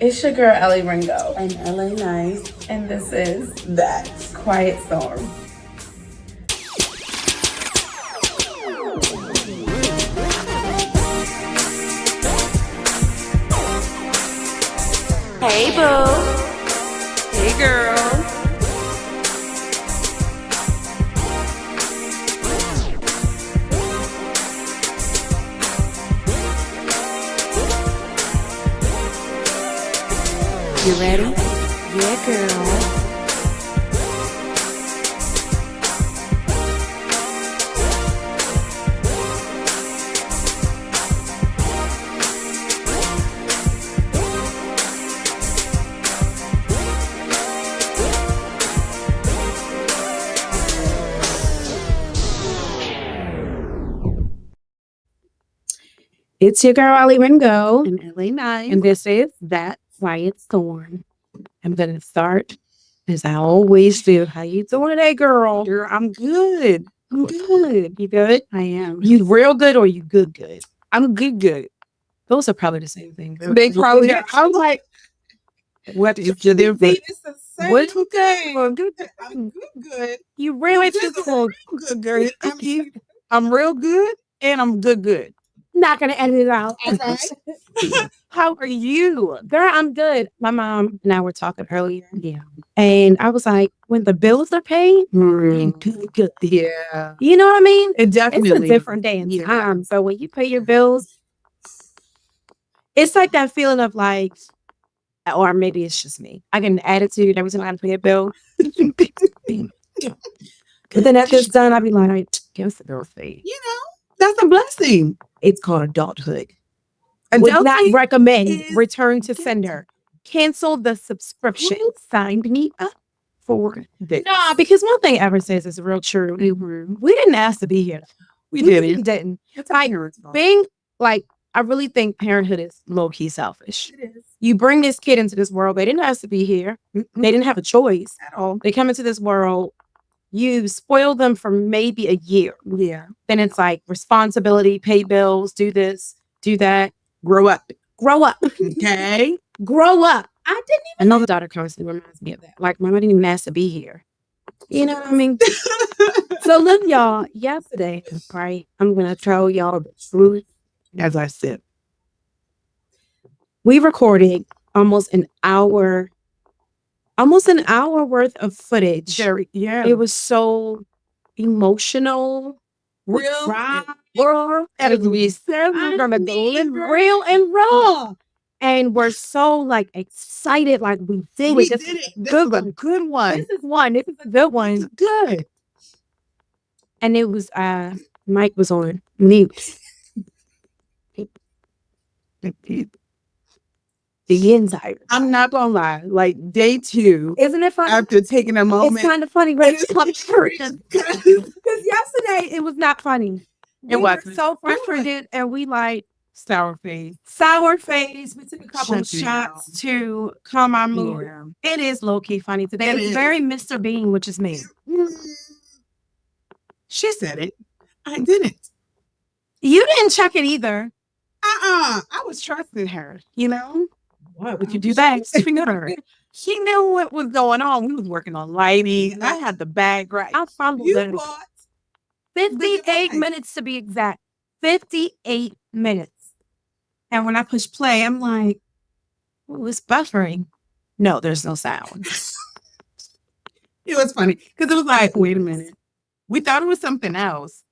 It's your girl AliRenGo, and LA.Nice, and this is That Quiet Storm. Hey, boo. Hey girl. You ready? Yeah, girl. It's your girl, AliRenGo, And LA.Nice. and this is That Quiet Storm. I'm going to start as I always do. How you doing today, girl? Girl, I'm good. I'm good. You good? I am. You real good or you good good? I'm good. Those are probably the same thing. They probably are. I'm like, what is the difference? It's the same What? thing. Well, good. I'm good. You really Just just good, girl. I'm real good and I'm good. not going to edit it out. All right. How are you? Girl, I'm good. My mom and I were talking earlier. Yeah. And I was like, when the bills are paid, you do good. Yeah. You know what I mean? It It's definitely. a different day and time. So when you pay your bills, it's like that feeling of like, or maybe it's just me. I get an attitude every time I pay a bill. But then after it's done, I'll be like, give us the bill fee. You know, that's a blessing. It's called adulthood. Would not Adulting recommend is return to sender. Cancel the subscription. Sign me up for this. Nah, because one thing ever says is real true. We didn't ask to be here. We really did it. didn't. It's Like, being like, I really think parenthood is low key selfish. It is. You bring this kid into this world. They didn't ask to be here. They didn't have a choice At all. They come into this world. You spoil them for maybe a year. Yeah. Then it's like responsibility, pay bills, do this, do that. Grow up. Grow up. Okay. Grow up. I didn't even know the daughter constantly reminds me of that. Like, mama didn't even ask to be here. You know what I mean? So look, y'all, yesterday, right? I'm gonna tell y'all the truth. As I said. We recorded almost an hour worth of footage. Yeah. It was so emotional. Real. Raw. As we said, I'm we're gonna real and raw. And we're so like excited, like we did We it. did it. This is a good one. This is one. This is a good one. Good. And it was Mike was on mute. The inside. I'm not gonna lie. Like day 2, Isn't it funny? after taking a moment, It's kind of funny, right? It is. Because yesterday it was not funny. It We wasn't. were so frustrated, and we like sour face. We took a couple of Shut you shots to calm our mood. Yeah. It is low key funny today. It It's is. very Mr. Bean, which is me. She said it. I didn't. You didn't check it either. I was trusting her. You know. Why would you do that? She knew what was going on. We was working on lighting. I had the bag right. I followed You it. bought 58 minutes to be exact. 58 minutes. And when I push play, I'm like, oh, it's buffering. No, there's no sound. It was funny because it was like, wait a minute. We thought it was something else.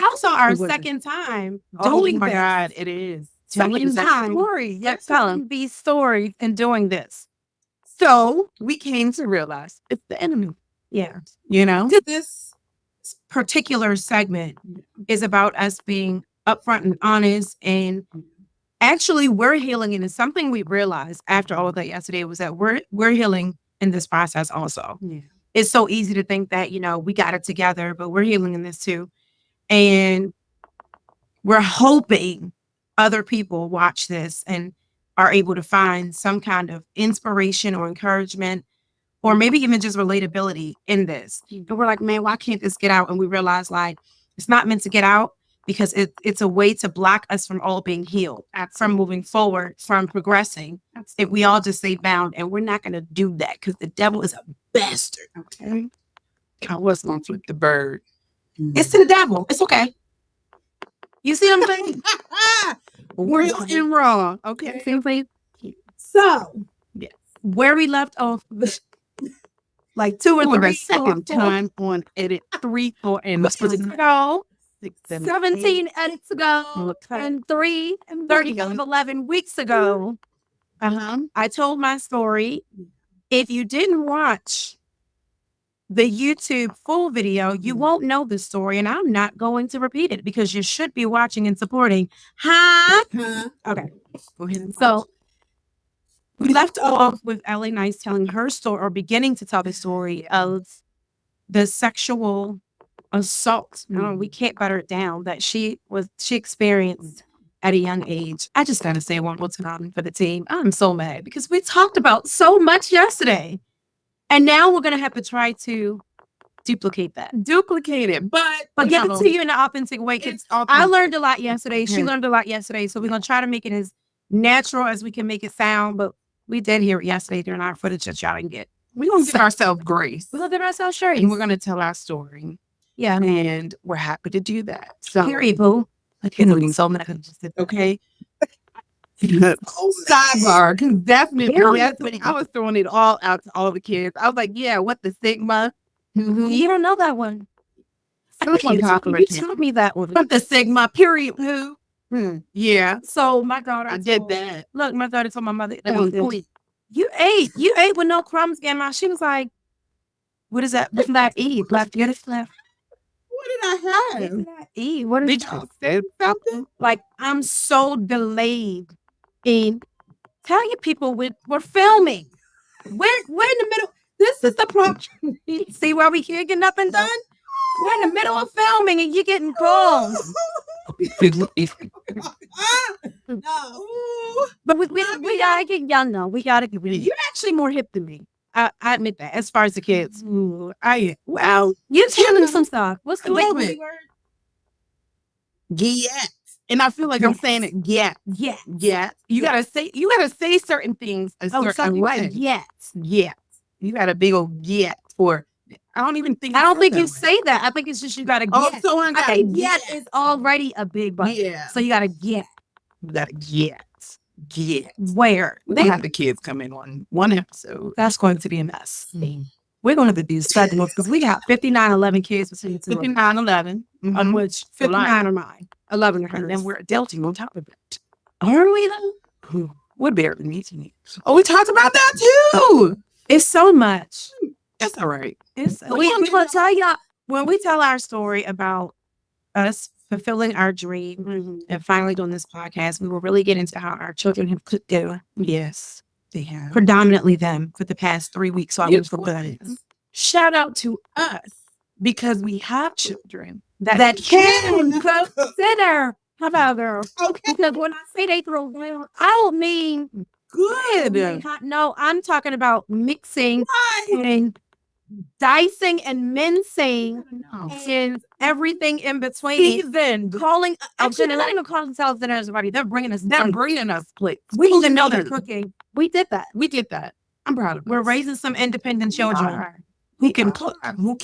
Also, our It wasn't. second time Oh doing my this. God, it is. Second time. Story. Yes, telling these stories and doing this. So we came to realize it's the enemy. Yeah. You know? This particular segment is about us being upfront and honest. And actually, we're healing. And it's something we realized after all of that yesterday was that we're healing in this process also. Yeah. It's so easy to think that, we got it together, but we're healing in this too. And we're hoping other people watch this and are able to find some kind of inspiration or encouragement, or maybe even just relatability in this. And we're like, man, why can't this get out? And we realize like, it's not meant to get out. because it's a way to block us from all being healed, from moving forward, from progressing. If we all just stay bound, and we're not going to do that because the devil is a bastard. Okay. I was going to flip the bird. It's to the devil. It's okay. You see what I'm saying? Real and wrong. Okay. See what I'm saying? So, Where we left off, like 2 or For 3 the second time on edit 3, 4, and weeks ago, 6, 7, 17 edits ago, and 3 and 11 weeks ago, I told my story. If you didn't watch the YouTube full video, you won't know the story, and I'm not going to repeat it because you should be watching and supporting. Okay. So we left off with LA.Nice telling her story, or beginning to tell the story of the sexual assault. We can't butter it down that she experienced at a young age. I just gotta say one more time for the team. I'm so mad because we talked about so much yesterday, and now we're gonna have to try to duplicate that. Duplicate it, but give it to you in an authentic way. I learned a lot yesterday. She learned a lot yesterday, so we're gonna try to make it as natural as we can make it sound. But we did hear it yesterday during our footage that y'all didn't get. We're gonna give ourselves grace. We're gonna give ourselves grace, And we're gonna tell our story. Yeah, and we're happy to do that. So, period, boo. Okay, so mad. Okay. Sidebar, because definitely I was throwing it all out to all the kids. I was like, yeah, what the Sigma? You don't know that one. You taught me that one. What the Sigma, period, who? Yeah. So my daughter, I did that. Look, my daughter told my mother, you ate with no crumbs in my. She was like, what is that? What's that eat? Left, get it left. What did I have? Eat. What did you say something? Like, I'm so delayed in telling people we're filming. We're in the middle. This is the problem. See why we can't get nothing done? We're in the middle of filming and you're getting calls. But we gotta get young though. We gotta get. You're actually more hip than me. I admit that. As far as the kids, you're telling some stuff. What's the word? Yes. And I feel like I'm saying it. Yes. Yes. Yes. You gotta say certain things a certain way. Yes. Yes. You got a big old yes for. I don't think you say that. I think it's just you gotta get. Oh, so I got get is already a big button. Yeah. So you gotta get. You gotta get. Where? They have the kids come in on one episode. That's going to be a mess. We're going to do segments because we got 59-11 kids between the two. 59-11. On which 59 are mine. 11 are hers. And then we're adulting on top of it. Are we though? We're barely meeting it. Oh, we talked about that too. It's so much. That's all right. We will tell y'all when we tell our story about us fulfilling our dream and finally doing this podcast. We will really get into how our children have cooked dinner. Yes, they have. Predominantly them for the past 3 weeks. So I was shout out to us because we have children that can cook dinner. How about girl? Okay. Because when I say they throw down, I don't mean good. No, I'm talking about mixing and dicing and mincing and everything in between. Seasoned. Calling, actually, they're not even calling themselves dinner as everybody. They're bringing us plates. We even know they're cooking. We did that. I'm proud of us. We're raising some independent children who can cook. I'm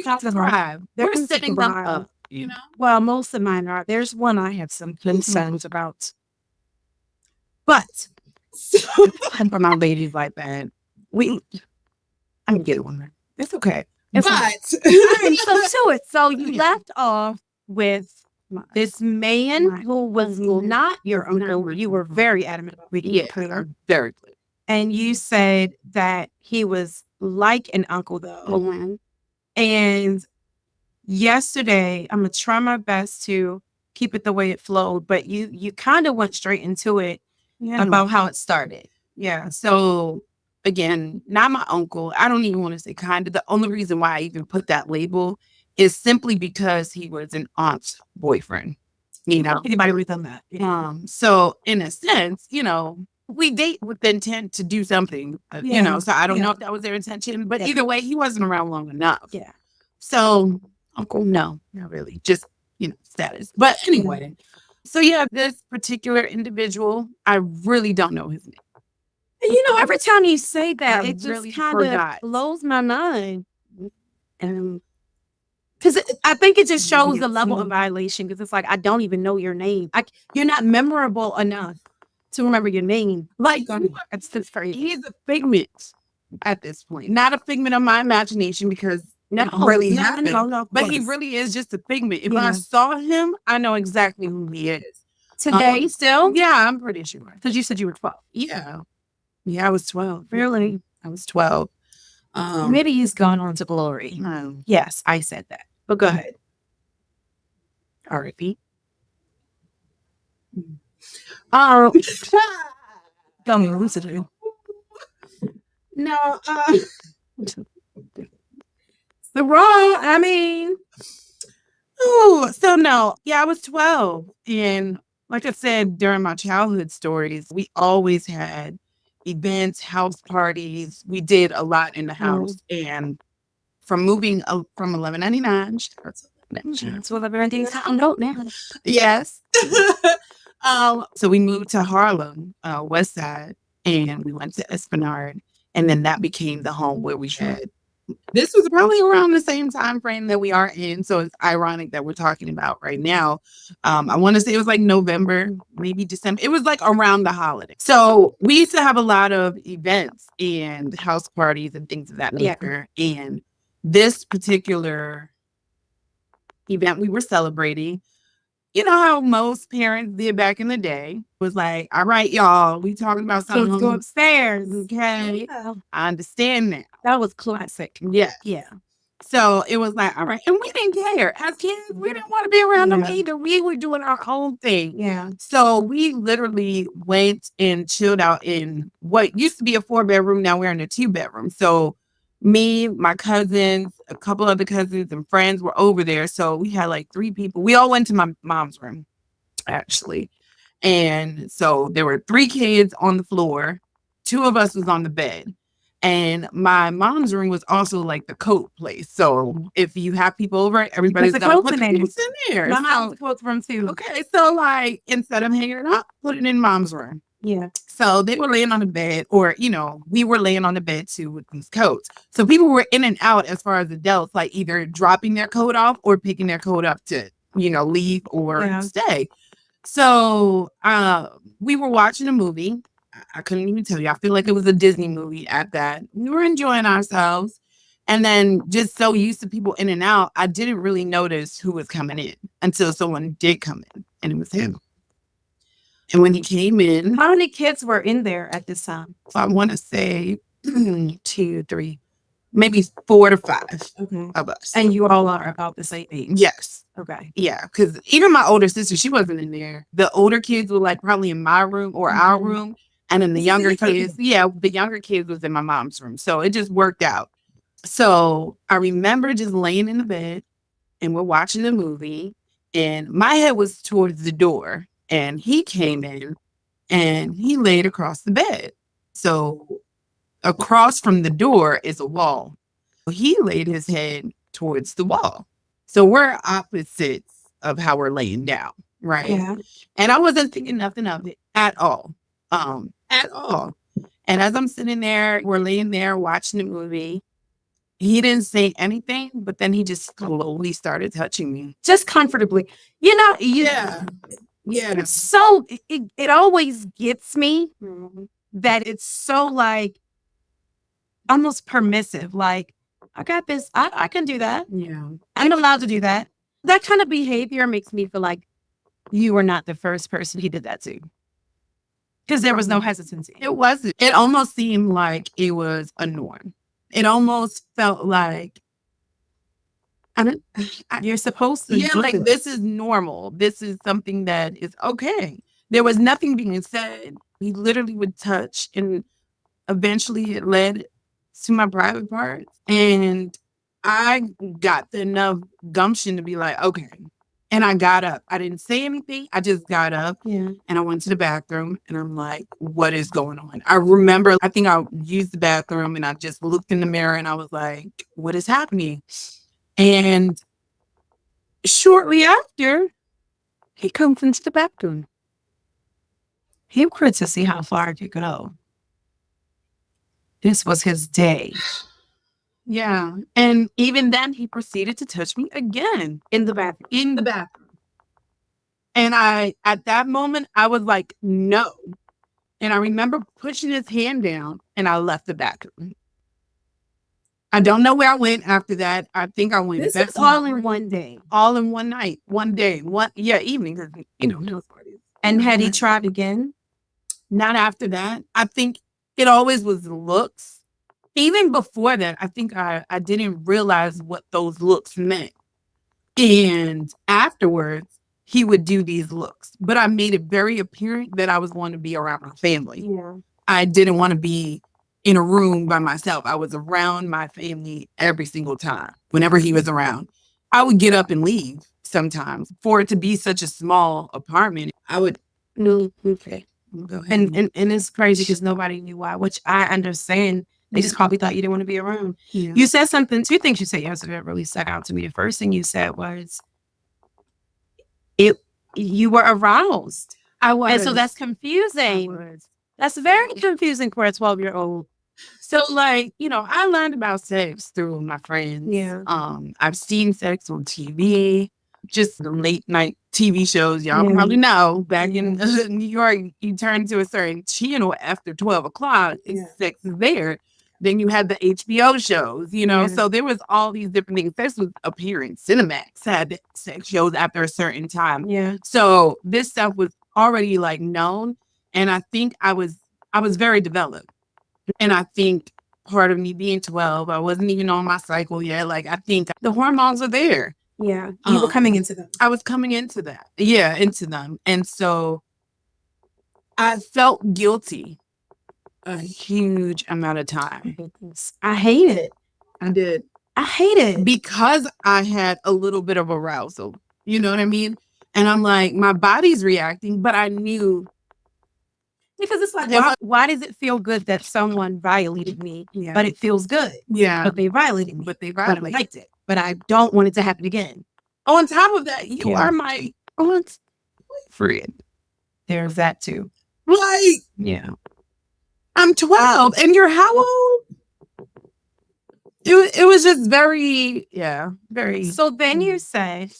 talking about. We're sitting them up. You know. Well, most of mine are. There's one I have some concerns about. But for my ladies like that, I can get one. It's okay. But so to it. So you left off with this man who was not your uncle. You were very adamant about reading it. Very clear. And you said that he was like an uncle though. And yesterday, I'm gonna try my best to keep it the way it flowed, but you kind of went straight into it about how it started. Yeah. So again, not my uncle. I don't even want to say kind of. The only reason why I even put that label is simply because he was an aunt's boyfriend. You know, anybody would have done that. So in a sense, we date with the intent to do something. So I don't know if that was their intention, but either way, he wasn't around long enough. Yeah. So uncle, no, not really. Just status. But anyway, so yeah, this particular individual, I really don't know his name. Every time you say that, I it just really kind of forgot. blows my mind. Because I think it just shows the level of violation. Because it's like, I don't even know your name. You're not memorable enough to remember your name. Like, it's just crazy. He's a figment at this point, not a figment of my imagination because No, it really no, happened. of But he course. really is just a figment. If I Yeah. saw him, I know exactly who he is. Today, still? Yeah, I'm pretty sure. Because you said you were 12. Yeah, I was 12. Really? I was 12. Maybe he's gone on to glory. No. Yes, I said that. But go ahead. R.I.P. Tell me who's it. No, The wrong, I mean. oh, so no, yeah, I was 12. And like I said, during my childhood stories, we always had events, house parties. We did a lot in the house. And from moving from 1199, So everything's on note now. yes. So we moved to Harlem, West Side, and we went to Esplanade. And then that became the home where we had. This was probably around the same time frame that we are in. So it's ironic that we're talking about right now. I want to say it was like November, maybe December. It was like around the holiday. So we used to have a lot of events and house parties and things of that nature. And this particular event we were celebrating, you know how most parents did back in the day, was like, all right, y'all, we talking about something. Let's go upstairs. Okay. Yeah. I understand that. That was classic. Yeah. Yeah. So it was like, all right. And we didn't care. As kids, we didn't want to be around them either. We were doing our own thing. Yeah. So we literally went and chilled out in what used to be a 4-bedroom. Now we're in a 2-bedroom. So me, my cousins, a couple other cousins and friends were over there. So we had like 3 people. We all went to my mom's room, actually. And so there were 3 kids on the floor. 2 of us was on the bed. And my mom's room was also like the coat place. So if you have people over, everybody's the gonna coats put in the there. coats in there. My mom's So, coats room too. okay, so like instead of hanging it up, put it in mom's room. Yeah. So they were laying on the bed, or we were laying on the bed too with these coats. So people were in and out as far as adults, like either dropping their coat off or picking their coat up to, leave or stay. So we were watching a movie. I couldn't even tell you. I feel like it was a Disney movie at that. We were enjoying ourselves. And then just so used to people in and out, I didn't really notice who was coming in until someone did come in, and it was him. And when he came in, how many kids were in there at this time? I want to say 2, 3, maybe 4 to 5 of us. And you all are about the same age? Yes. Okay. Yeah, because even my older sister, she wasn't in there. The older kids were like probably in my room or our room. And then the younger kids, the younger kids was in my mom's room. So it just worked out. So I remember just laying in the bed and we're watching the movie and my head was towards the door and he came in and he laid across the bed. So across from the door is a wall. He laid his head towards the wall. So we're opposites of how we're laying down, right? Yeah. And I wasn't thinking nothing of it at all. At all. And as I'm sitting there, we're laying there watching the movie. He didn't say anything, but then he just slowly started touching me. Just comfortably. Yeah. It's so, it always gets me that it's so like almost permissive. Like, I got this. I can do that. Yeah. I'm allowed to do that. That kind of behavior makes me feel like you were not the first person he did that to. Because there was no hesitancy. It wasn't. It almost seemed like it was a norm. It almost felt like you're supposed to. Yeah, like this is normal. This is something that is okay. There was nothing being said. He literally would touch, and eventually it led to my private parts. And I got enough gumption to be like, okay. And I got up. I didn't say anything. I just got up and I went to the bathroom and I'm like, what is going on? I remember, I think I used the bathroom and I just looked in the mirror and I was like, what is happening? And shortly after, he comes into the bathroom. He wanted to see how far it could go. This was his day. Yeah. And even then, he proceeded to touch me again In the bathroom. in the bathroom. And at that moment, I was like, no. And I remember pushing his hand down and I left the bathroom. I don't know where I went after that. I think I went This back is all in one day. all in one night, one day, evening, 'cause, no parties. And had he tried again? Not after that. I think it always was looks. Even before that, I think I didn't realize what those looks meant. And afterwards, he would do these looks. But I made it very apparent that I was going to be around my family. Yeah. I didn't want to be in a room by myself. I was around my family every single time. Whenever he was around, I would get up and leave sometimes. For it to be such a small apartment, I would No. Okay. go ahead. And it's crazy because nobody knew why, which I understand. They just probably thought you didn't want to be around. Yeah. You said something, two things you said yesterday that really stuck out to me. The first thing you said was you were aroused. I was. And so that's confusing. That's very confusing for a 12-year-old. So, like, I learned about sex through my friends. Yeah. I've seen sex on TV, just the late night TV shows. Y'all Yeah. probably know back in New York, you turn to a certain channel after 12 o'clock, sex is there. Then you had the HBO shows, Yeah. so there was all these different things. Sex was appearing. Cinemax had sex shows after a certain time. Yeah. So this stuff was already like known. And I think I was very developed. And I think part of me being 12, I wasn't even on my cycle yet. Like, I think the hormones are there. Yeah. You were coming into them. I was coming into that. Yeah, into them. And so I felt guilty a huge amount of time. I hate it. I did. I hate it. Because I had a little bit of arousal. You know what I mean? And I'm like, my body's reacting, but I knew. Because it's like, why does it feel good that someone violated me, Yeah. but it feels good? Yeah. But they violated me. But they But I violated. liked it. But I don't want it to happen again. On top of that, you Yeah. are my friend. There's that too. Like, Yeah. I'm 12 and you're how old? It was just very, very. So then you said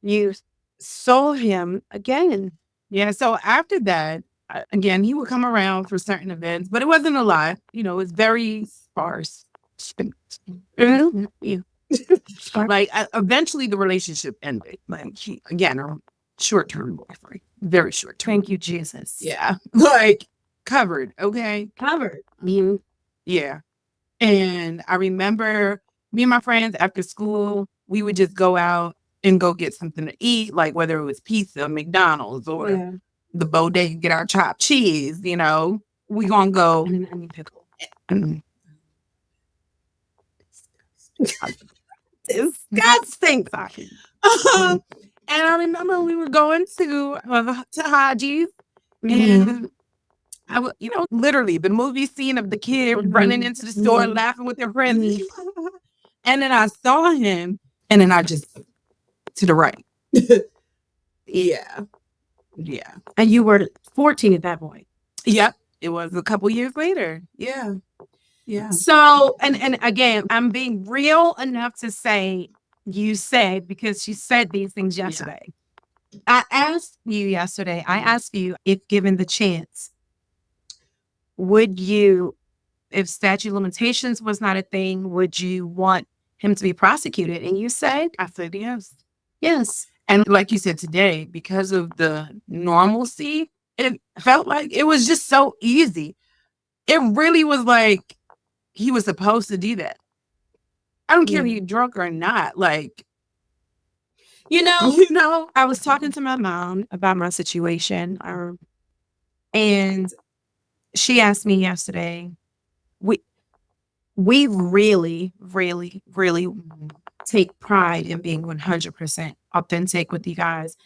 you saw him again. Yeah. So after that, again, he would come around for certain events, but it wasn't a lot. It was very sparse. Yeah. Like, eventually the relationship ended. Like, he, again, a short-term boyfriend. Very short-term. Thank you, Jesus. Yeah. Like, covered. Okay. Covered. Yeah. And I remember me and my friends after school, we would just go out and go get something to eat, like whether it was pizza, McDonald's, or the bodega, get our chopped cheese, we gonna go. And an onion pickle. Disgusting. And I remember we were going to Haji's, and I would, literally the movie scene of the kid running into the store laughing with their friends. And then I saw him, and then I just to the right. Yeah. And you were 14 at that point. Yep. It was a couple years later. Yeah. So, and again, I'm being real enough to say you said, because she said these things yesterday. I asked you yesterday, if given the chance, would you, if statute of limitations was not a thing, would you want him to be prosecuted? And you said, I said yes. yes. And like you said today, because of the normalcy, it felt like it was just so easy. It really was like he was supposed to do that. I don't care if you're drunk or not. Like, I was talking to my mom about my situation, and she asked me yesterday, we really, really, really take pride in being 100% authentic with you guys,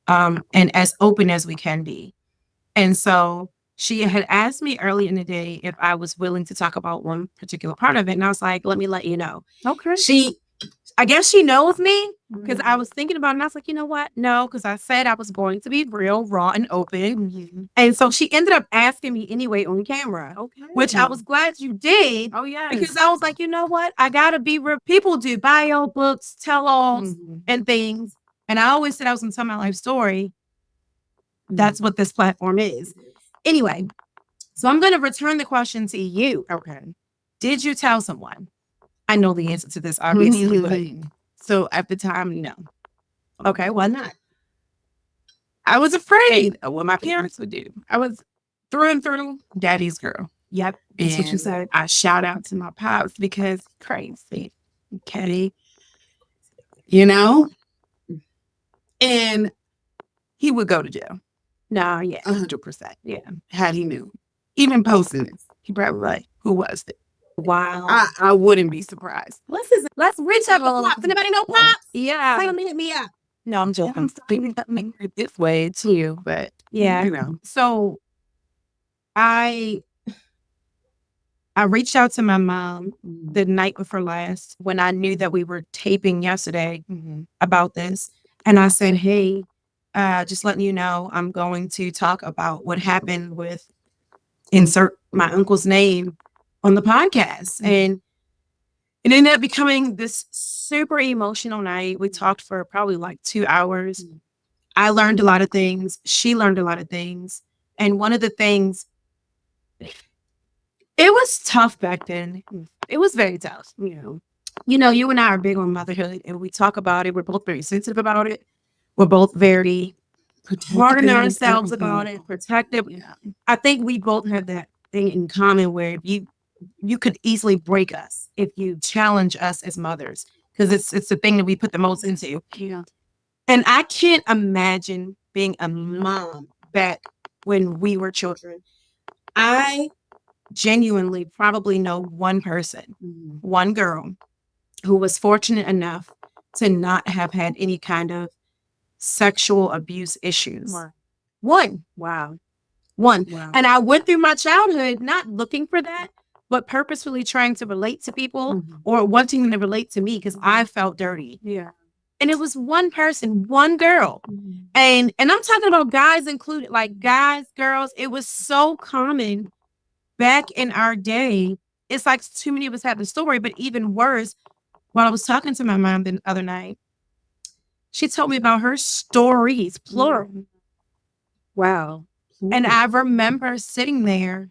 and as open as we can be. And so she had asked me early in the day if I was willing to talk about one particular part of it. And I was like, let me let you know. okay. I guess she knows me, Because I was thinking about it and I was like, you know what? No, because I said I was going to be real, raw, and open. And so she ended up asking me anyway on camera, which I was glad you did. Oh, yeah. Because I was like, you know what? I got to be real. People do bio books, tell alls, and things. And I always said I was going to tell my life story. That's what this platform is. Anyway, so I'm going to return the question to you. Okay. Did you tell someone? I know the answer to this, obviously. But So at the time, no. okay, why not? I was afraid of what my parents would do. I was through and through daddy's girl. Yep, that's what you said. I shout out to my pops because crazy. Okay. You know? And he would go to jail. No, yeah. 100%. Yeah. Had he knew. Even posting this, he probably like, who was it? Wow. I wouldn't be surprised. Let's reach up a little. Pops. Anybody know Pops? Yeah. Tell him to hit me up. No, I'm joking. I'm this way too, but Yeah. you know. So I reached out to my mom the night before last when I knew that we were taping yesterday about this. And I said, hey, just letting you know, I'm going to talk about what happened with insert my uncle's name on the podcast. And it ended up becoming this super emotional night. We talked for probably like 2 hours. I learned a lot of things. She learned a lot of things. And one of the things, it was tough back then. It was very tough. You know, you and I are big on motherhood and we talk about it. We're both very sensitive about it. We're both very hard on ourselves about it, protective. Yeah. I think we both have that thing in common where you could easily break us if you challenge us as mothers because it's the thing that we put the most into. Yeah. And I can't imagine being a mom back when we were children. I genuinely probably know one person, one girl who was fortunate enough to not have had any kind of sexual abuse issues. One. Wow. One. Wow. And I went through my childhood not looking for that, but purposefully trying to relate to people or wanting them to relate to me because I felt dirty. Yeah. And it was one person, one girl. And I'm talking about guys included, like guys, girls. It was so common back in our day. It's like too many of us have the story, but even worse, while I was talking to my mom the other night, she told me about her stories, plural. Wow. And I remember sitting there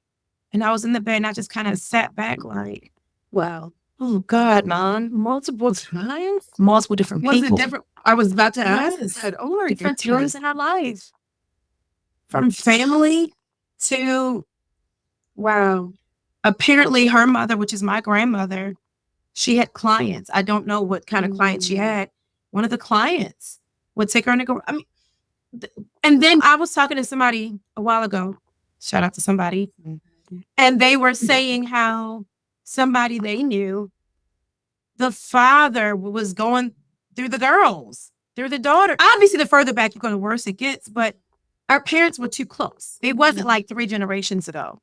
and I was in the bed and I just kind of sat back like, Wow. oh God, Mom. Multiple times? Multiple different Was people. it different? I was about to ask. Yes. Said, oh, Different times in our lives. From family to, wow. Apparently her mother, which is my grandmother, she had clients. I don't know what kind of clients she had. One of the clients would take her and go, I mean, and then I was talking to somebody a while ago, shout out to somebody, and they were saying how somebody they knew, the father was going through the girls, through the daughter. Obviously, the further back you go, the worse it gets, but our parents were too close. It wasn't like 3 generations ago.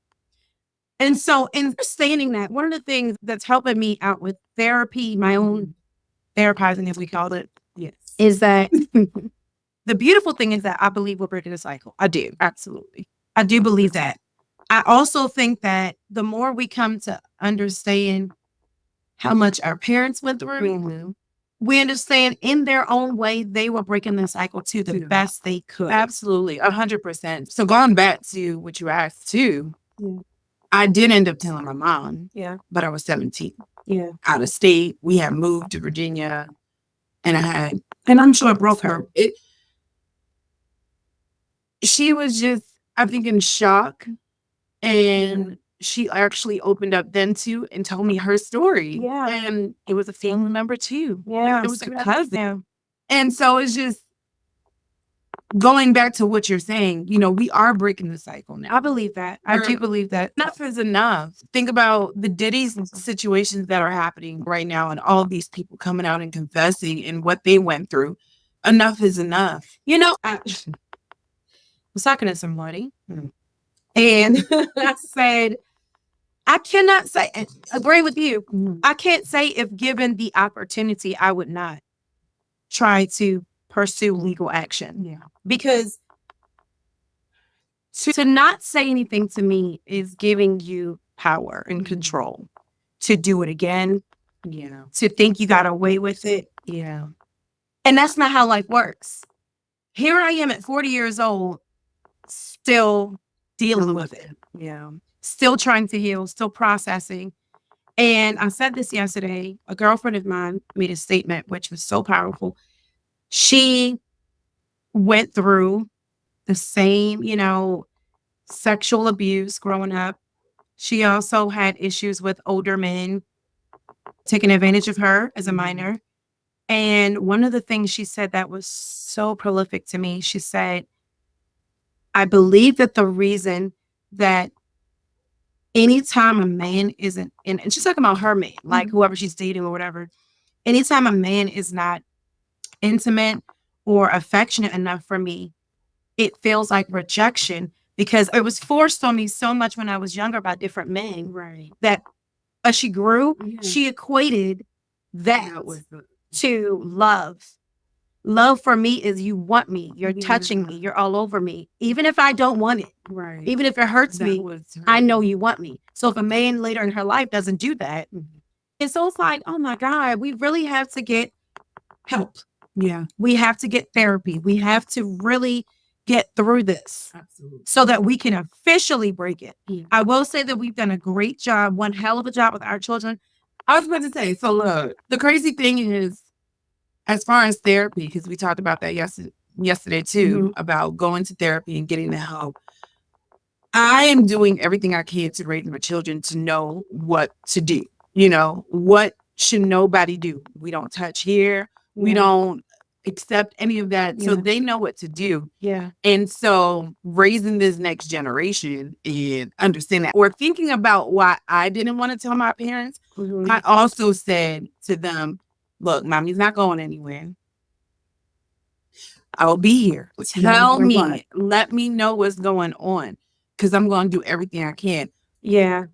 And so in understanding that, one of the things that's helping me out with therapy, my own therapizing, as we called it, is that the beautiful thing is that I believe we're breaking a cycle. I do. Absolutely. I do believe that. I also think that the more we come to understand how much our parents went through, we understand in their own way, they were breaking the cycle to the best they could. Absolutely. 100%. So going back to what you asked too, I did end up telling my mom, but I was 17. Out of state. We had moved to Virginia and I'm sure it broke her. She was just, I think, in shock. And she actually opened up then too and told me her story. And it was a family member too. It was a cousin. And so it's just going back to what you're saying, you know, we are breaking the cycle now. I believe that. I do believe that. Enough is enough. Think about the Diddy's situations that are happening right now and all these people coming out and confessing and what they went through. Enough is enough. You know, I was talking to somebody and I said, I cannot say, agree with you. I can't say if given the opportunity, I would not. try to pursue legal action. Yeah. Because to not say anything to me is giving you power and control to do it again, Yeah. to think you got away with it. Yeah. And that's not how life works. Here I am at 40 years old, still dealing with it, Yeah. still trying to heal, still processing. And I said this yesterday. A girlfriend of mine made a statement which was so powerful. She went through the same, sexual abuse growing up. She also had issues with older men taking advantage of her as a minor. And one of the things she said that was so prolific to me, she said, I believe that the reason that anytime a man isn't, and she's talking about her man, like whoever she's dating or whatever, anytime a man is not intimate or affectionate enough for me, it feels like rejection because it was forced on me so much when I was younger by different men. Right. That as she grew, Yeah. she equated that That was to love. Love for me is you want me, you're Yeah. touching me, you're all over me. Even if I don't want it, right. even if it hurts That me, was her. I know you want me. So if a man later in her life doesn't do that, and so it's like, oh my God, we really have to get help. Yeah. We have to get therapy. We have to really get through this Absolutely. so that we can officially break it. Yeah. I will say that we've done a great job, one hell of a job with our children. I was about to say, so look, the crazy thing is, as far as therapy, because we talked about that yesterday too, about going to therapy and getting the help. I am doing everything I can to raise my children to know what to do. What should nobody do? We don't touch here. We don't accept any of that. So they know what to do. Yeah. And so raising this next generation and understand that, or thinking about why I didn't want to tell my parents, I also said to them, look, mommy's not going anywhere. I will be here. Tell me, let me know what's going on, because I'm going to do everything I can. Yeah.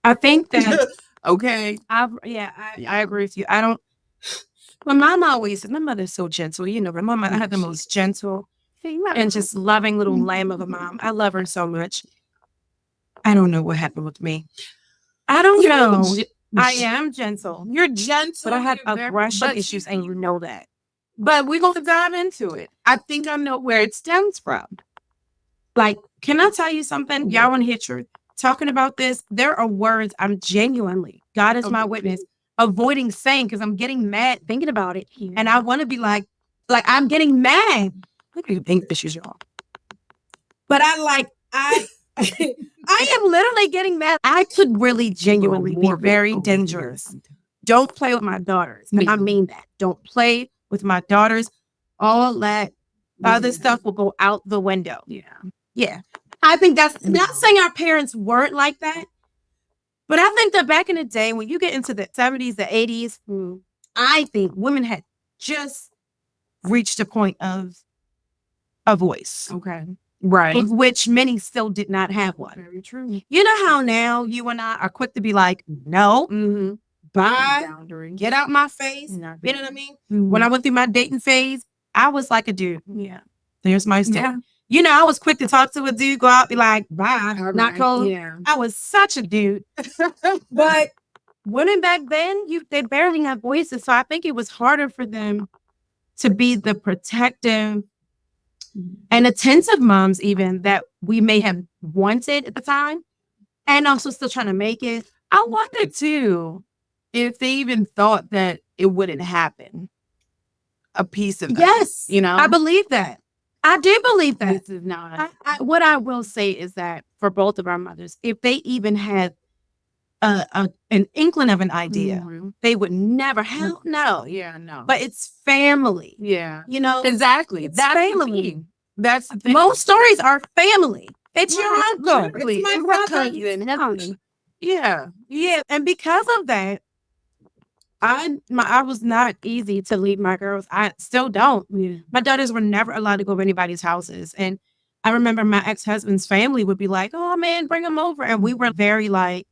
I think that, okay. I agree with you. I don't, my mom always said, my mother's so gentle. My mom, I had the most gentle and just loving little lamb of a mom. I love her so much. I don't know what happened with me. I don't know. I am gentle. You're gentle. But I have aggression issues, and you know that. But we're going to dive into it. I think I know where it stems from. Like, can I tell you something? Y'all want to hear truth? Talking about this, there are words I'm genuinely, God is my witness, avoiding saying because I'm getting mad thinking about it. Yeah. And I want to be like I'm getting mad. Look at you think this is y'all. But I I am literally getting mad. I could really genuinely be very dangerous. Don't play with my daughters. And I mean that. Don't play with my daughters. All that other stuff will go out the window. Yeah. Yeah. I think that's not saying our parents weren't like that. But I think that back in the day, when you get into the 70s, the 80s, I think women had just reached a point of a voice. Okay. Right. Of which many still did not have one. Very true. You know how now you and I are quick to be like, no, bye, get out my face. You know what I mean? When I went through my dating phase, I was like a dude. Yeah. There's my story. Yeah. I was quick to talk to a dude, go out, be like, bye, not cool. Yeah. I was such a dude. But women back then, they barely had voices. So I think it was harder for them to be the protective and attentive moms even that we may have wanted at the time, and also still trying to make it. I wonder too if they even thought that it wouldn't happen. A piece of that, yes, I believe that. I do believe that. This is not. What I will say is that for both of our mothers, if they even had an inkling of an idea, they would never. Hell no. Yeah, no. But it's family. Yeah, exactly. That's family. That's the thing. Most stories are family. It's your uncle. It's my cousin. Yeah. Yeah. And because of that, I was not easy to leave my girls. I still don't. Yeah. My daughters were never allowed to go to anybody's houses. And I remember my ex-husband's family would be like, oh man, bring them over. And we were very like,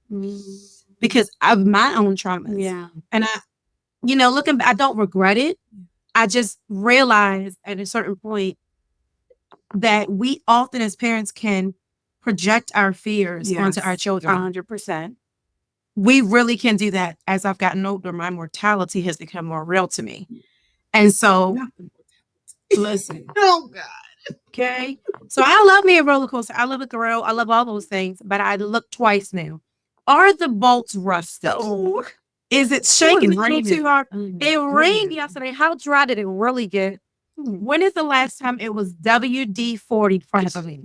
because of my own traumas. Yeah. And looking back, I don't regret it. I just realized at a certain point that we often as parents can project our fears onto our children. 100%. We really can do that. As I've gotten older, my mortality has become more real to me. And so, listen, Oh God. okay? So I love me a roller coaster. I love a thrill. I love all those things, but I look twice now. Are the bolts rusted? Oh. Is it shaking Was it raining? too hard? Mm. It rained yesterday. How dry did it really get? When is the last time it was WD-40 freshly?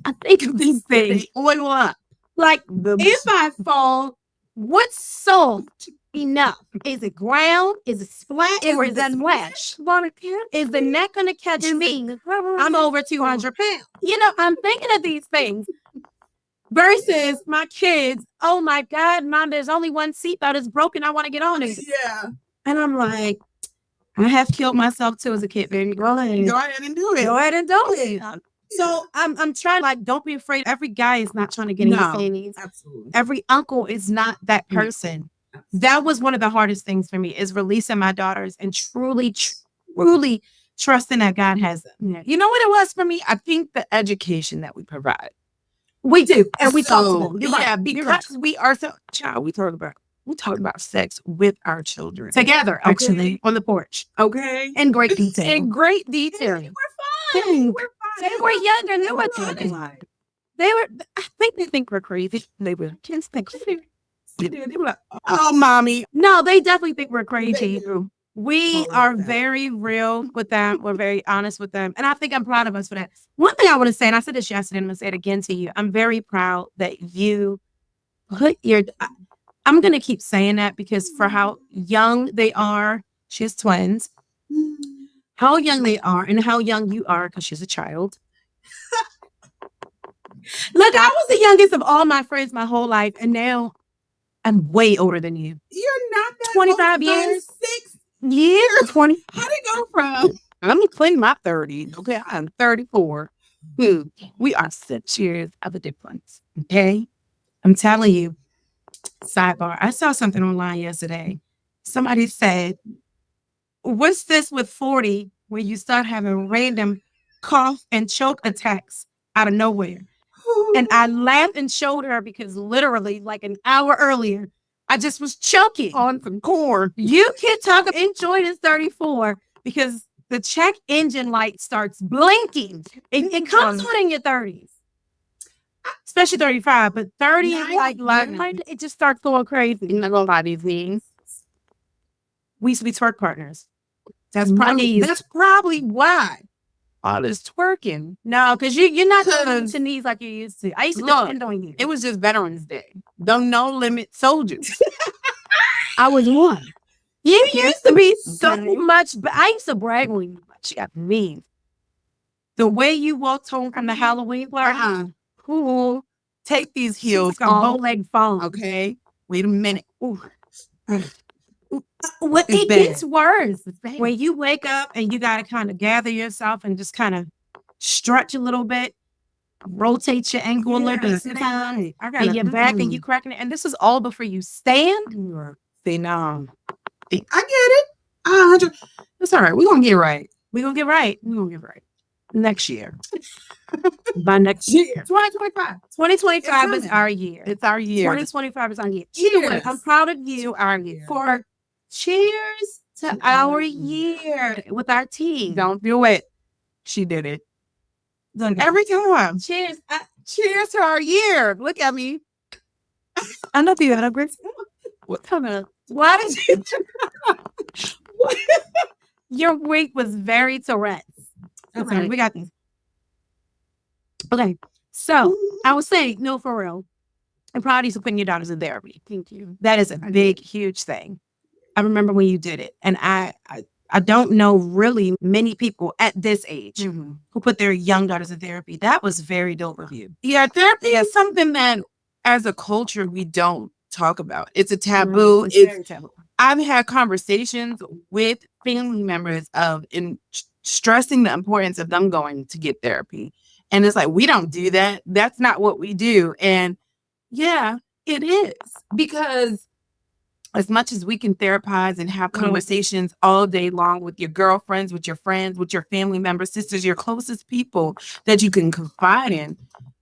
I think of these things. Oil up. Like, if I fall, what's soft enough? Is it ground? Is it splat? Or is it splash? Is the neck going to catch me? I'm over 200 pounds. You know, I'm thinking of these things. Versus my kids, oh my God, Mom, there's only one seatbelt. It's broken. I want to get on it. Yeah. And I'm like, I have killed myself too as a kid, baby. Go ahead. Go ahead and do it. Go ahead and do it. So I'm trying, like, don't be afraid. Every guy is not trying to get in your face. Absolutely. Every uncle is not that person. That was one of the hardest things for me, is releasing my daughters and truly trusting that God has them. Yeah. You know what it was for me? I think the education that we provide. We do. And we talk to So, them. You're right. yeah, You're right. because we are so child. We talk about sex with our children Together, actually, on the porch. Okay. In great detail. in great detail. We're fine. We're fine. They were younger. They were talking. I think they think we're crazy. They were kids think. They were like, oh, mommy. No, they definitely think we're crazy. do. We Oh, are that. very real with them. We're very honest with them. And I think I'm proud of us for that. One thing I want to say, and I said this yesterday, and I'm going to say it again to you. I'm very proud that you put I'm going to keep saying that because for how young they are, she has twins, how young they are and how young you are, because she's a child. Look, I was the youngest of all my friends my whole life. And now I'm way older than you. You're not that 25 old. years. 36. Yeah, 20. How'd it go from? Let me claim my 30s. Okay, I'm 34. We are 6 years of a difference. Okay. I'm telling you. Sidebar. I saw something online yesterday. Somebody said, what's this with 40 where you start having random cough and choke attacks out of nowhere? And I laughed and showed her because literally like an hour earlier, I just was choking On some corn. You can talk. Enjoy this 34 because the check engine light starts blinking. It comes on in your 30s, especially 35, but 30 is like it just starts going crazy. I'm not gonna lie, these things. We used to be twerk partners. That's That's probably why. All this twerking. no, because you're not going to knees like you used to. I used to Look, depend on you. It was just Veterans Day. The no limit soldiers. I was one. You used to be so Okay. much, but I used to brag on you. But you got mean. The way you walked home from the Halloween party, cool. Take these Heels heels like a off. bow-legged phone. Okay. Wait a minute. What It's it bad. gets worse. bad. When you wake up and you got to kind of gather yourself and just kind of stretch a little bit, rotate your ankle a little bit, sit down, and your back, and you cracking it. And this is all before you stand. See, no. I get it. 100. It's all right. We're gonna get right. We're going to get right. We're gonna get right. Next year. By next year. 2025. 2025 is coming. our year. It's our year. 2025 is our year. Either way, I'm proud of you our year. for cheers to our year with our team. Don't do it. She did it. Look, Every time. cheers. Cheers to our year. Look at me. I know you had a great. What kind of Why did you? Your week was very Tourette's. That's all right. We got this. Okay. So I was saying, no, for real. I'm proud of you for putting your daughters in therapy. Thank you. That is a big, huge thing. I remember when you did it. And I don't know really many people at this age Mm-hmm. who put their young daughters in therapy. That was very dope of you. Yeah, therapy is something that as a culture we don't talk about. It's a taboo. It's It's very taboo. I've had conversations with family members of stressing the importance of them going to get therapy. And it's like, we don't do that. That's not what we do. And yeah, it is because as much as we can therapize and have conversations all day long with your girlfriends, with your friends, with your family members, sisters, your closest people that you can confide in,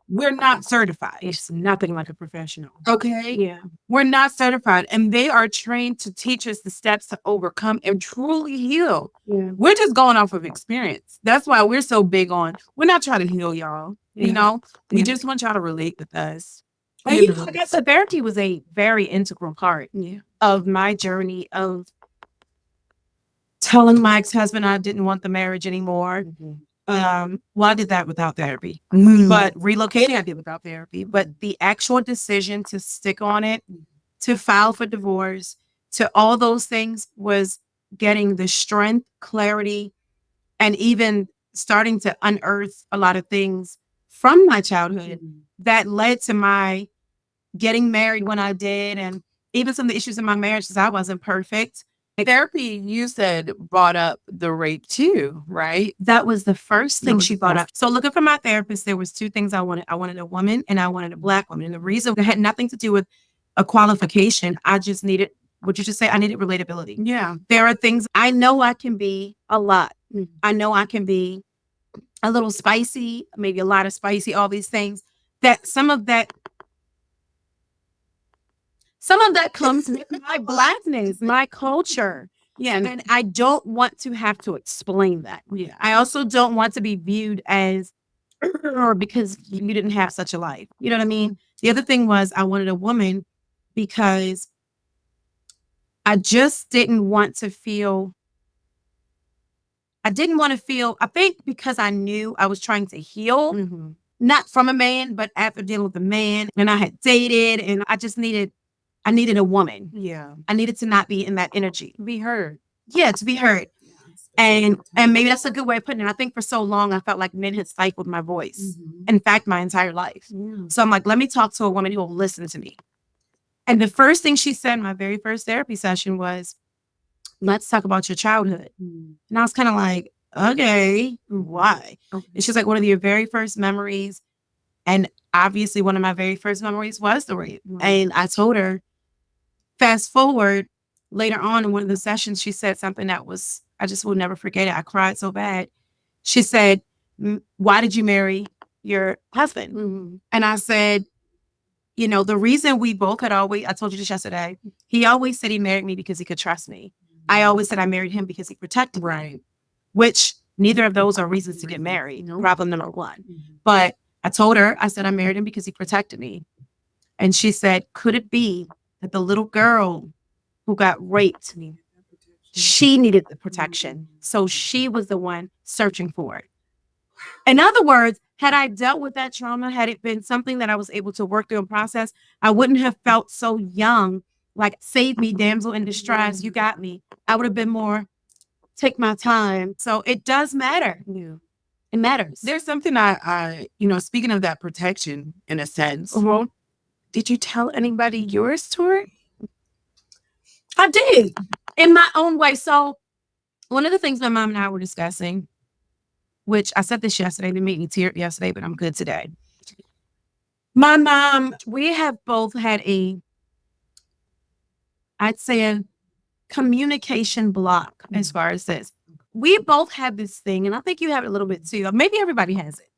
we're not certified. It's nothing like a professional. Okay. Yeah. We're not certified. And they are trained to teach us the steps to overcome and truly heal. Yeah. We're just going off of experience. That's why we're so big on, we're not trying to heal y'all. Yeah. You know, we just want y'all to relate with us. And you know, I guess the therapy was a very integral part of my journey of telling my ex-husband I didn't want the marriage anymore. Well, I did that without therapy, but relocating I did without therapy. But the actual decision to stick on it, to file for divorce, to all those things was getting the strength, clarity, and even starting to unearth a lot of things from my childhood that led to my getting married when I did, and even some of the issues in my marriage because I wasn't perfect. Therapy, you said, brought up the rape too, right? That was the first thing she brought up. So looking for my therapist, there was two things I wanted. I wanted a woman and I wanted a Black woman. And the reason it had nothing to do with a qualification. I just needed, would you just say I needed relatability? Yeah. There are things I know I can be a lot. I know I can be a little spicy, maybe a lot of spicy, all these things that some of that comes with my Blackness, my culture. Yeah. And I don't want to have to explain that. Yeah. I also don't want to be viewed as, or because you didn't have such a life. You know what I mean? The other thing was I wanted a woman because I just didn't want to feel, I think because I knew I was trying to heal, not from a man, but after dealing with a man, and I had dated, and I needed a woman. Yeah. I needed to not be in that energy. Be heard. Yeah, to be heard. And maybe that's a good way of putting it. I think for so long, I felt like men had stifled my voice. In fact, my entire life. So I'm like, let me talk to a woman who will listen to me. And the first thing she said in my very first therapy session was, let's talk about your childhood. And I was kind of like, okay, why? Okay. And she's like, one of your very first memories. And obviously one of my very first memories was the rape. And I told her, fast forward later on in one of the sessions, she said something that was, I just will never forget it. I cried so bad. She said, why did you marry your husband? And I said, you know, the reason we both had always, I told you this yesterday, he always said he married me because he could trust me. I always said I married him because he protected me, which neither of those are reasons to get married. Problem number one. But I told her, I said, I married him because he protected me. And she said, could it be that the little girl who got raped, she needed the protection. So she was the one searching for it. In other words, had I dealt with that trauma, had it been something that I was able to work through and process, I wouldn't have felt so young, like, save me, damsel in distress, you got me. I would have been more, take my time. So it does matter. Yeah. It matters. There's something I you know, speaking of that protection, in a sense, did you tell anybody your story? I did, in my own way. So one of the things my mom and I were discussing, which I said this yesterday, they made me tear up yesterday, but I'm good today. My mom, we have both had I'd say a communication block as far as this. We both have this thing, and I think you have it a little bit too. Maybe everybody has it.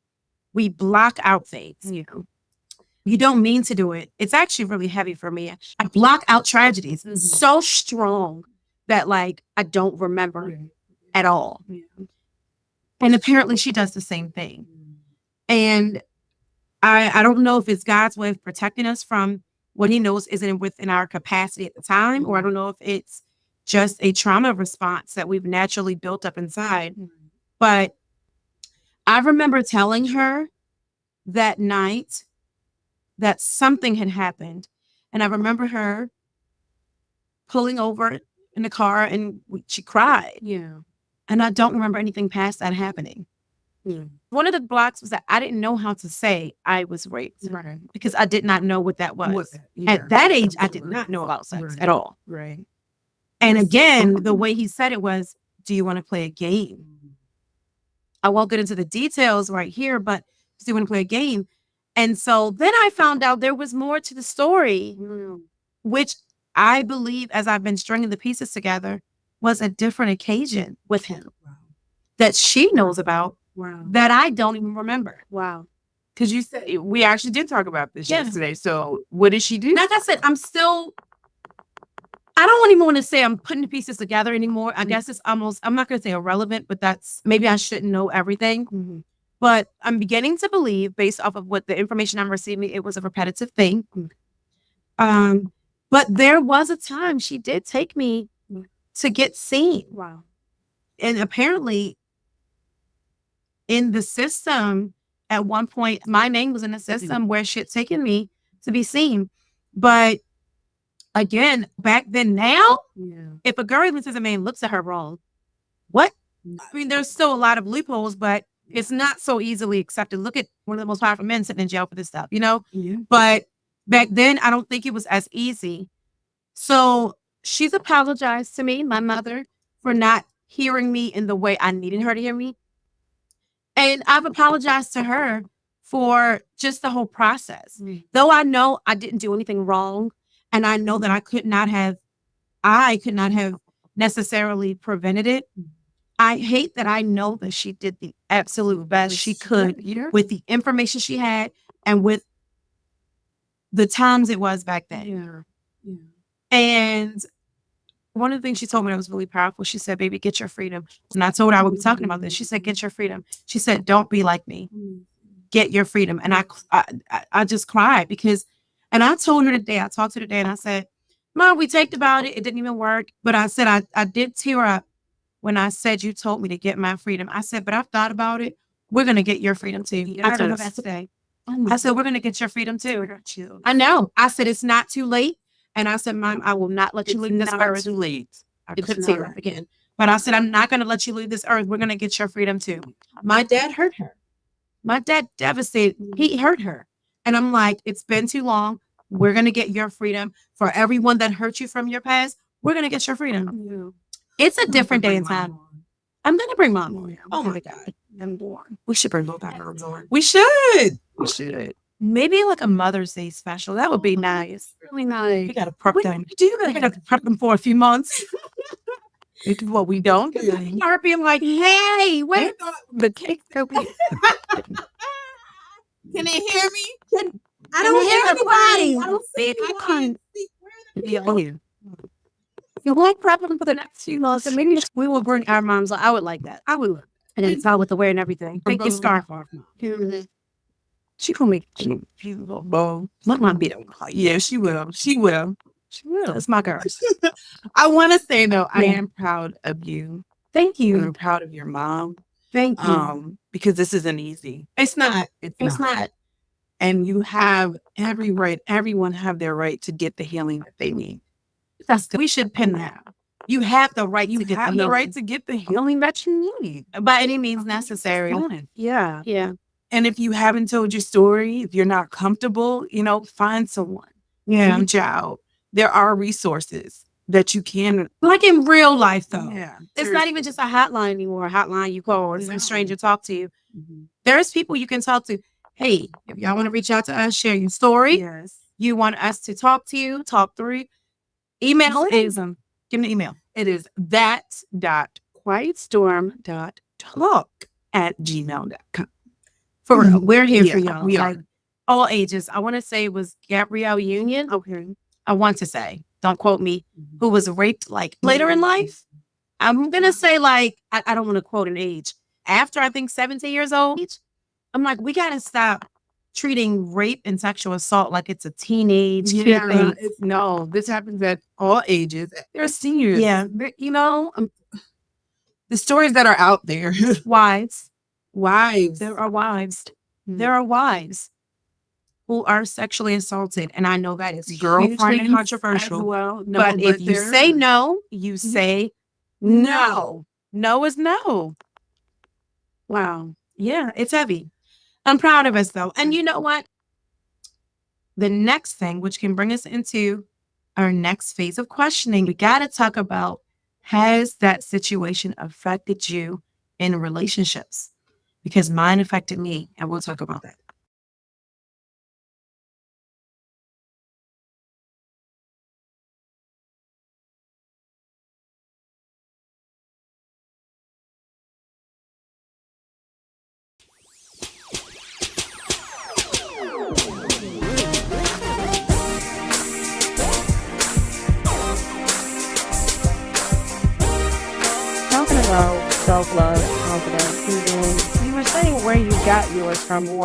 We block out things. You don't mean to do it. It's actually really heavy for me. I block out tragedies so strong that, like, I don't remember at all. And apparently she does the same thing. And I don't know if it's God's way of protecting us from what he knows isn't within our capacity at the time, or I don't know if it's just a trauma response that we've naturally built up inside. But I remember telling her that night that something had happened. And I remember her pulling over in the car and she cried. Yeah. And I don't remember anything past that happening. One of the blocks was that I didn't know how to say I was raped. Right. Because I did not know what that was. At that age, I did not know about sex at all. Right. And again, the way he said it was, do you want to play a game? I won't get into the details right here, but do you want to play a game? And so then I found out there was more to the story, which I believe, as I've been stringing the pieces together, was a different occasion with him that she knows about that I don't even remember. Wow. Because you said we actually did talk about this Yeah. yesterday. So what did she do? Like I said, I don't even want to say I'm putting the pieces together anymore. I guess it's almost, I'm not going to say irrelevant, but maybe I shouldn't know everything. But I'm beginning to believe, based off of what the information I'm receiving, it was a repetitive thing. But there was a time she did take me to get seen. Wow. And apparently in the system, at one point, my name was in the system where she had taken me to be seen. But again, back then, now, if a girl even says a man looks at her wrong, what? I mean, there's still a lot of loopholes, but it's not so easily accepted. Look at one of the most powerful men sitting in jail for this stuff, you know? Yeah. But back then, I don't think it was as easy. So she's apologized to me, my mother, for not hearing me in the way I needed her to hear me. And I've apologized to her for just the whole process. Though I know I didn't do anything wrong, and I know that I could not have necessarily prevented it. I hate that I know that she did the absolute best she could with the information she had and with the times it was back then. And one of the things she told me that was really powerful, she said, baby, get your freedom. And I told her I would be talking about this. She said, get your freedom. She said, don't be like me. Get your freedom. And I just cried because, and I told her today, I talked to her today and I said, Mom, we talked about it. It didn't even work. But I said, I did tear up when I said you told me to get my freedom. I said, but I've thought about it. We're going to get your freedom too. I told her that today. I said, we're going to get your freedom too. I know. I said, it's not too late. And I said, Mom, I will not let you leave this earth. Too late. I couldn't tear up again. But I said, I'm not going to let you leave this earth. We're going to get your freedom too. My dad hurt her. My dad devastated. He hurt her. And I'm like, it's been too long. We're going to get your freedom. For everyone that hurt you from your past, we're going to get your freedom. It's a different day and time. I'm going to bring Mom on. Oh my God. I'm born. We should bring both our on. We should. We should. Maybe like a Mother's Day special. That would be nice. Really nice. We got to prep them. We do that. We got to prep them for a few months. What we don't. Start being like, hey, wait. The cake. Can they hear me? I don't hear anybody. I don't see I can't see where the You like prepping for the next few months, and maybe we will bring our moms. I would like that. I would. and then tell with the wear and everything. Take your scarf off. She gonna make She's a little bold. Let mom beat them. Yeah, she will. She will. She will. That's my girl. I want to say though, I Yeah. am proud of you. Thank And you. I'm proud of your mom. Thank you. Because this isn't easy. It's not. It's not. And you have every right. Everyone have their right to get the healing that they need. That's good. We should pin that. You have the right You to get have the the healing right to get the healing that you need. by any means necessary. yeah. And if you haven't told your story, if you're not comfortable, find someone. Yeah. Reach out. There are resources that you can. Like in real life, though. Yeah. It's not even just a hotline anymore. A hotline you call or some No. stranger talk to you. Mhm. There's people you can talk to. Hey, if y'all want to reach out to us, share your story. Yes. You want us to talk to you, talk through. Email is give me the email. It is that.quietstorm.talk@gmail.com. For real. We're here for Yeah, y'all. we are. Like, all ages. I want to say it was Gabrielle Union. Okay. I want to say, don't quote me, who was raped like later in life. I'm going to say like, I don't want to quote an age. After I think 17 years old, I'm like, we got to stop treating rape and sexual assault like it's a teenage kid thing. No, this happens at all ages. They're seniors. Yeah. The stories that are out there. Wives. Wives. There are wives. Mhm. There are wives who are sexually assaulted. And I know that is Girlfriends hugely controversial. as well. No, but if you there say is. no, you say no. No is no. Wow. Yeah, it's heavy. I'm proud of us though. And you know what? The next thing, which can bring us into our next phase of questioning, we got to talk about, has that situation affected you in relationships? Because mine affected me, and we'll talk about that. about self-love, confidence, and then you were saying where you got yours from, or